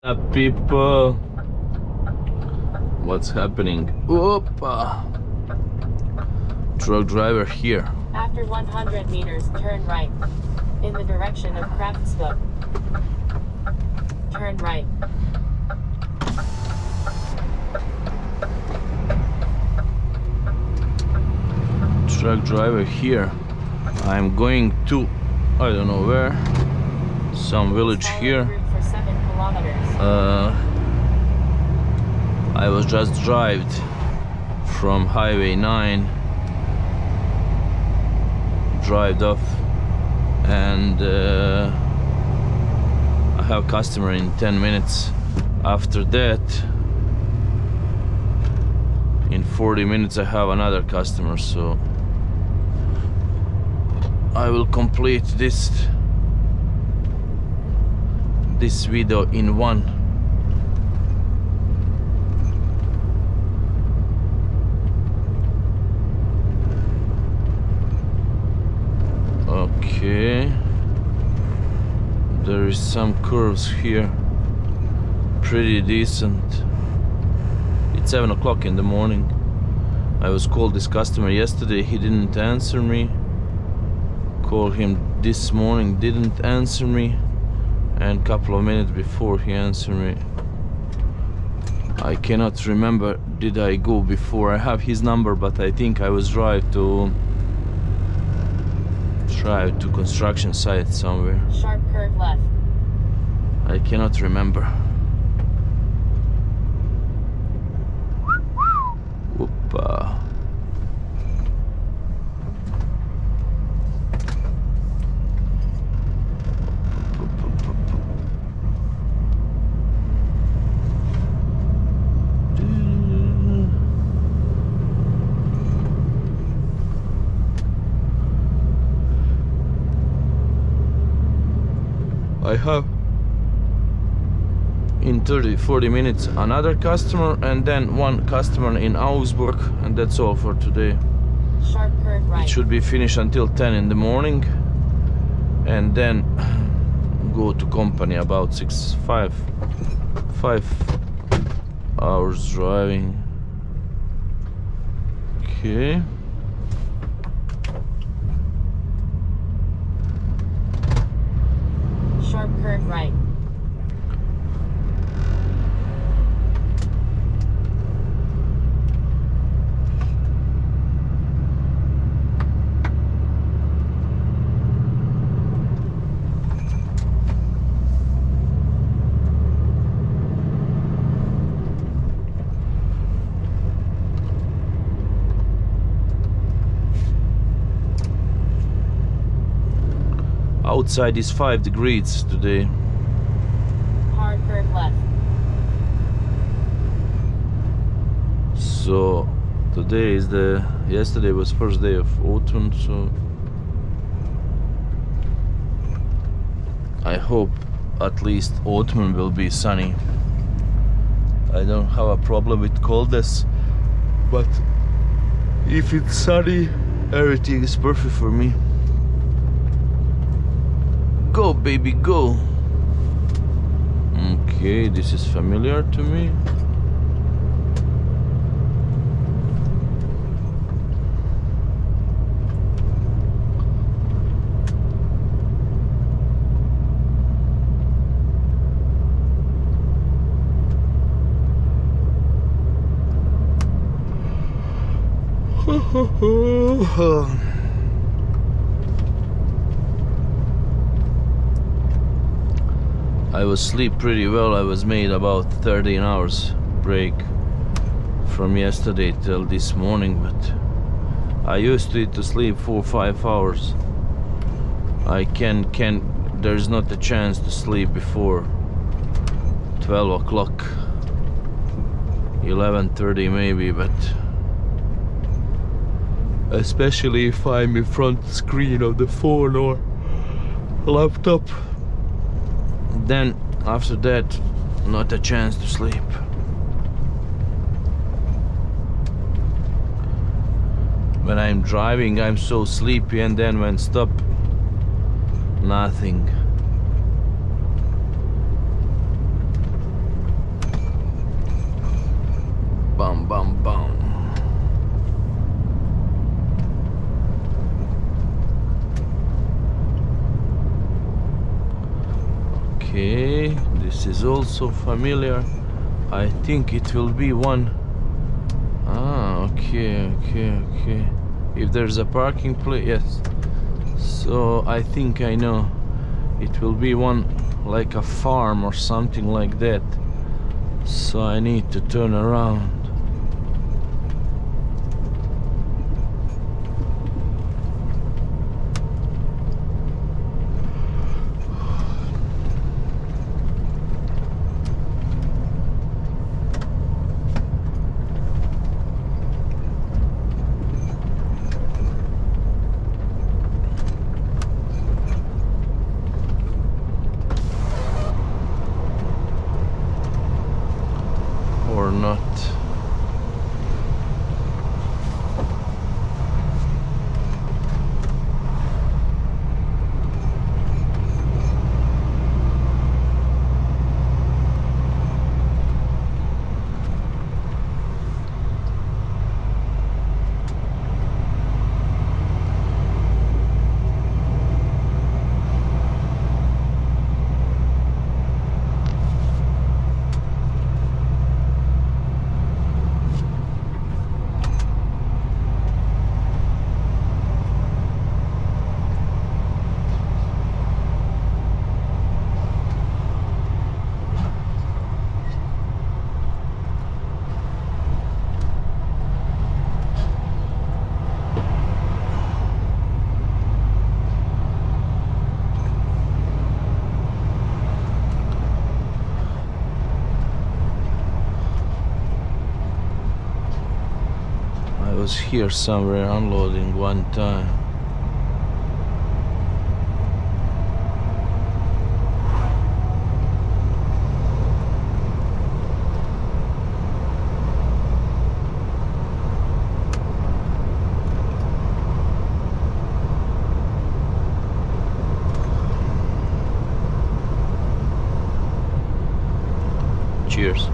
People, what's happening? Opa! Truck driver here. After 100 meters, turn right in the direction of Craftsbook. Turn right. Truck driver here. I'm going to, I don't know where, some village here. For 7 kilometers. I was just drived from Highway 9, drive off, and I have customer in 10 minutes. After that, in 40 minutes I have another customer, so I will complete this video in one. Okay, there is some curves here, pretty decent. It's 7 o'clock in the morning. I was called this customer yesterday, he didn't answer me. Called him this morning, didn't answer me, and a couple of minutes before he answered me. I cannot remember, did I go before? I have his number, but I think I was drive to construction site somewhere. Sharp curve left. I cannot remember. Whoopa. I have in 30-40 minutes another customer, and then one customer in Augsburg, and that's all for today. Sharp curve right. It should be finished until 10 in the morning, and then go to company about 5 hours driving. Okay. Sharp curve right. Outside is 5 degrees today. Hard curve left. So today is yesterday was first day of autumn, so I hope at least autumn will be sunny. I don't have a problem with coldness, but if it's sunny, everything is perfect for me. Go, baby, go. Okay, this is familiar to me. I was asleep pretty well. I was made about 13 hours break from yesterday till this morning, but I used to sleep 4-5 hours. There's not a chance to sleep before 12 o'clock, 11:30 maybe, but especially if I'm in front screen of the phone or laptop, then after that, not a chance to sleep. When I'm driving, I'm so sleepy, and then when stop, nothing. This is also familiar. I think it will be one. Ah, okay. If there's a parking place, yes. So I think I know. It will be one like a farm or something like that. So I need to turn around. Or not. I was here somewhere unloading one time. Cheers.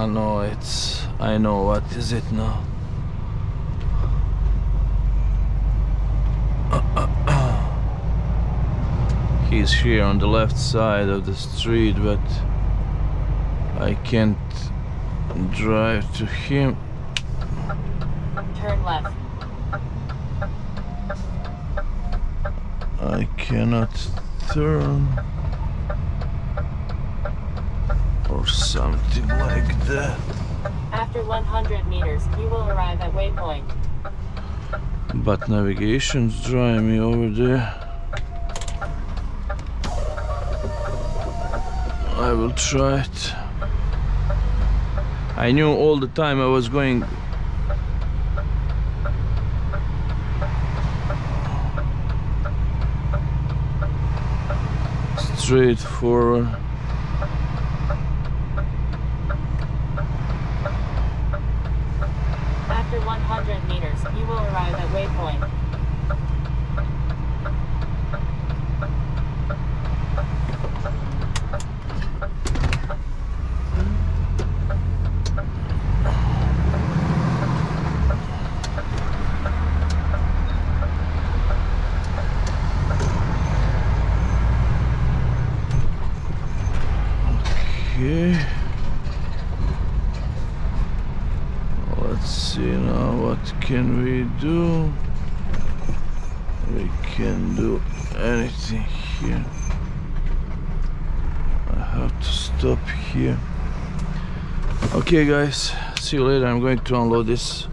no, I know what is it now. He's here on the left side of the street, but I can't drive to him. Turn left. I cannot turn or something like that. After 100 meters, you will arrive at waypoint. But navigation's driving me over there. I will try it. I knew all the time I was going straight forward. After 100 meters, you will arrive at waypoint. Okay. Let's see now, what can we do? We can do anything here. I have to stop here. Okay guys, see you later. I'm going to unload this.